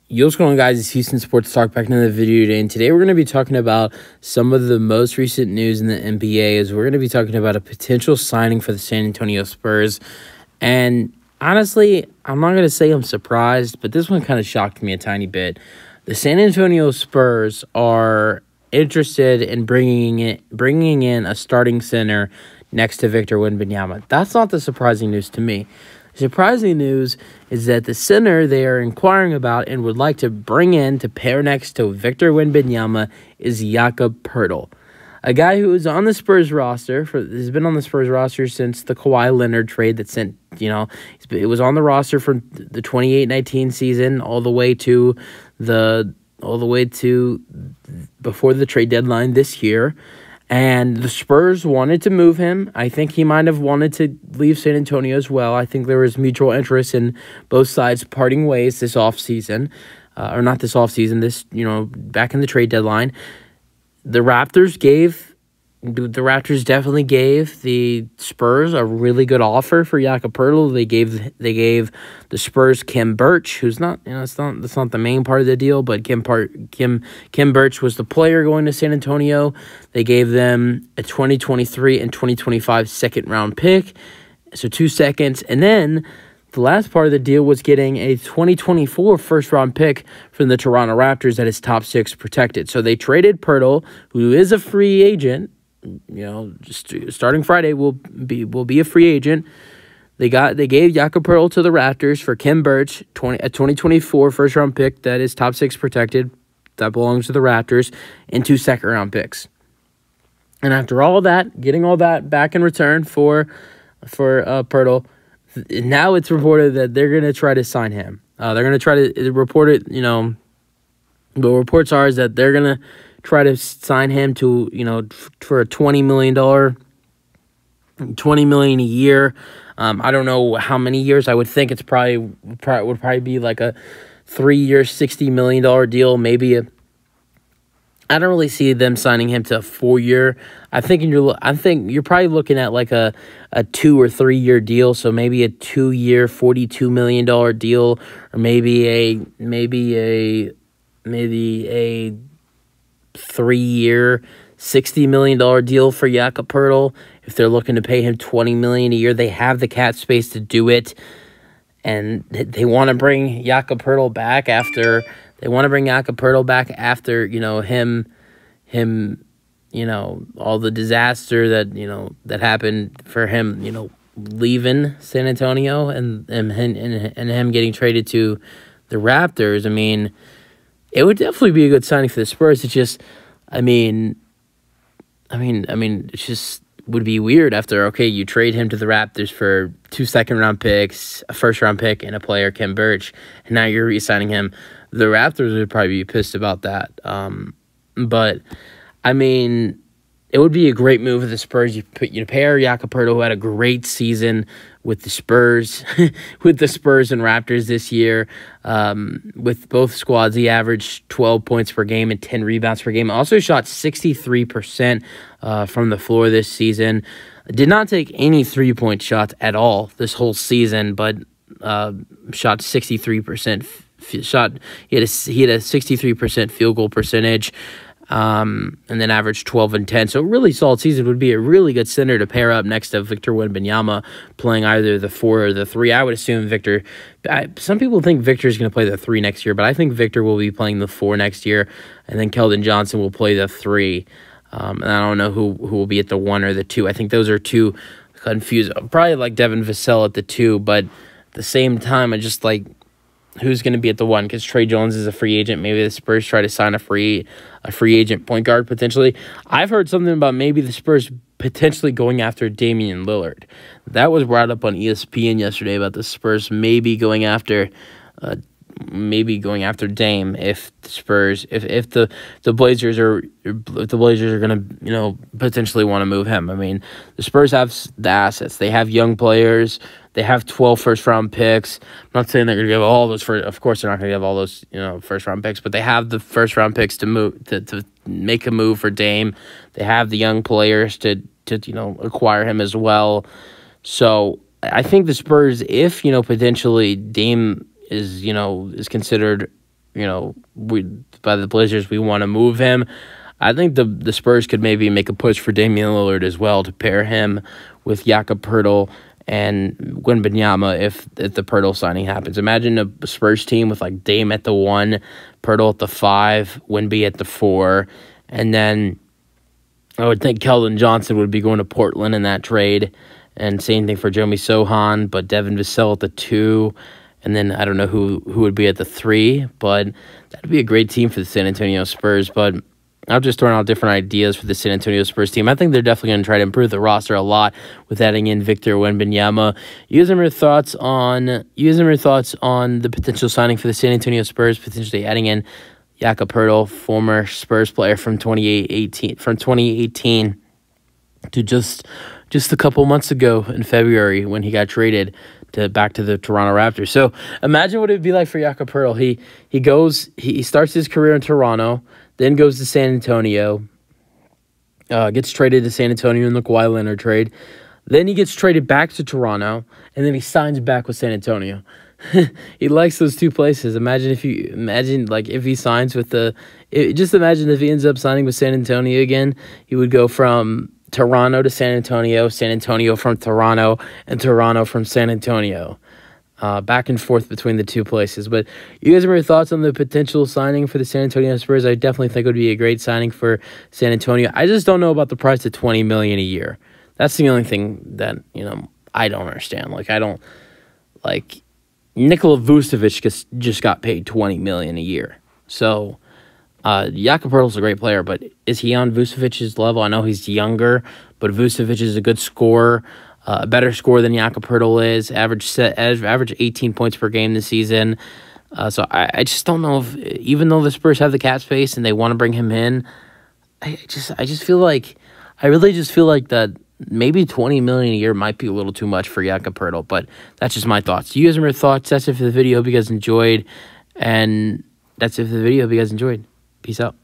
Yo, what's going on, guys? It's Houston Sports Talk back in the video today, and today we're going to be talking about some of the most recent news in the NBA. As we're going to be talking about a potential signing for the San Antonio Spurs. And honestly, I'm not going to say I'm surprised, but this one kind of shocked me a tiny bit. The San Antonio Spurs are interested in bringing in a starting center next to Victor Wembanyama. That's not the surprising news to me. Surprising news is that the center they are inquiring about and would like to bring in to pair next to Victor Wembanyama is Jakob Poeltl, a guy who is on the Spurs roster has been on the Spurs roster since the Kawhi Leonard trade that sent, it was on the roster from the 28-19 season all the way to before the trade deadline this year. And the Spurs wanted to move him. I think he might have wanted to leave San Antonio as well. I think there was mutual interest in both sides parting ways this offseason. Or not this offseason, back in the trade deadline. The Raptors definitely gave the Spurs a really good offer for Jakob Poeltl. They gave the Spurs Khem Birch, who's not, that's not the main part of the deal, but Khem Birch was the player going to San Antonio. They gave them a 2023 and 2025 second round pick, so 2 seconds, and then the last part of the deal was getting a 2024 first-round pick from the Toronto Raptors that is top 6 protected. So they traded Poeltl, who is a free agent. Just starting Friday will be a free agent. They gave Jakob Poeltl to the Raptors for Khem Birch, a 2024 first-round pick that is top 6 protected, that belongs to the Raptors, and 2 second-round picks. And after all that, getting all that back in return for Poeltl, now it's reported that they're going to try to sign him. They're going to try to report it, the reports are is that they're going to try to sign him to, for a $20 million a year. I don't know how many years. I would think it's would probably be like a 3-year, $60 million deal. Maybe I don't really see them signing him to a 4-year. I think you're probably looking at like a 2 or 3 year deal. So maybe a 2-year, $42 million deal, or maybe a 3-year, $60 million deal for Jakob Poeltl. If they're looking to pay him $20 million a year, they have the cap space to do it, and they want to bring Jakob Poeltl back after. They want to bring Jakob Poeltl back after him, all the disaster that happened for him, leaving San Antonio and him getting traded to the Raptors. I mean, it would definitely be a good signing for the Spurs. It's just, it just would be weird after, you trade him to the Raptors for 2 second-round picks, a first-round pick, and a player, Khem Birch, and now you're re-signing him. The Raptors would probably be pissed about that. But, it would be a great move for the Spurs. You pair Jakob Poeltl, who had a great season with the Spurs, and Raptors this year. With both squads, he averaged 12 points per game and 10 rebounds per game. Also shot 63% from the floor this season. Did not take any 3-point shots at all this whole season, but shot 63%. He had a 63% field goal percentage. And then averaged 12 and 10. So a really solid season. Would be a really good center to pair up next to Victor Wembanyama, playing either the 4 or the 3. I would assume Victor. Some people think Victor is going to play the 3 next year, but I think Victor will be playing the 4 next year, and then Keldon Johnson will play the 3. And I don't know who will be at the 1 or the 2. I think those are two confused. Probably like Devin Vassell at the 2, but at the same time, I just like, who's going to be at the 1? Because Trey Jones is a free agent. Maybe the Spurs try to sign a free agent point guard potentially. I've heard something about maybe the Spurs potentially going after Damian Lillard. That was brought up on ESPN yesterday about the Spurs maybe going after Dame if the Spurs if the Blazers are going to potentially want to move him. I mean, the Spurs have the assets. They have young players. They have 12 first-round picks. I'm not saying they're going to give all those. Of course, they're not going to give all those first-round picks, but they have the first-round picks to make a move for Dame. They have the young players to acquire him as well. So I think the Spurs, if potentially Dame is considered by the Blazers. We want to move him. I think the Spurs could maybe make a push for Damian Lillard as well to pair him with Jakob Poeltl and Wembanyama if the Poeltl signing happens. Imagine a Spurs team with like Dame at the 1, Poeltl at the 5, Wemby at the 4, and then I would think Keldon Johnson would be going to Portland in that trade, and same thing for Jeremy Sohan, but Devin Vassell at the 2, and then I don't know who would be at the 3, but that'd be a great team for the San Antonio Spurs. But I'm just throwing out different ideas for the San Antonio Spurs team. I think they're definitely going to try to improve the roster a lot with adding in Victor Wembanyama. You guys have your thoughts on the potential signing for the San Antonio Spurs, potentially adding in Jakob Poeltl, former Spurs player from 2018 to just a couple months ago in February when he got traded back to the Toronto Raptors. So imagine what it would be like for Jakob Poeltl. He starts his career in Toronto, then goes to San Antonio, gets traded to San Antonio in the Kawhi Leonard trade. Then he gets traded back to Toronto, and then he signs back with San Antonio. He likes those two places. Imagine if he signs with just imagine if he ends up signing with San Antonio again. He would go from Toronto to San Antonio from Toronto, and Toronto from San Antonio. Back and forth between the two places. But you guys have your thoughts on the potential signing for the San Antonio Spurs? I definitely think it would be a great signing for San Antonio. I just don't know about the price of $20 million a year. That's the only thing that, I don't understand. Nikola Vucevic just got paid $20 million a year. So Jakob Poeltl's a great player, but is he on Vucevic's level? I know he's younger, but Vucevic is a good scorer. A better scorer than Jakob Poeltl is. Average 18 points per game this season. So I just don't know if, even though the Spurs have the cap space and they want to bring him in, I really just feel like that maybe $20 million a year might be a little too much for Jakob Poeltl. But that's just my thoughts. You guys have your thoughts. That's it for the video. Hope you guys enjoyed. And that's it for the video. Hope you guys enjoyed. Peace out.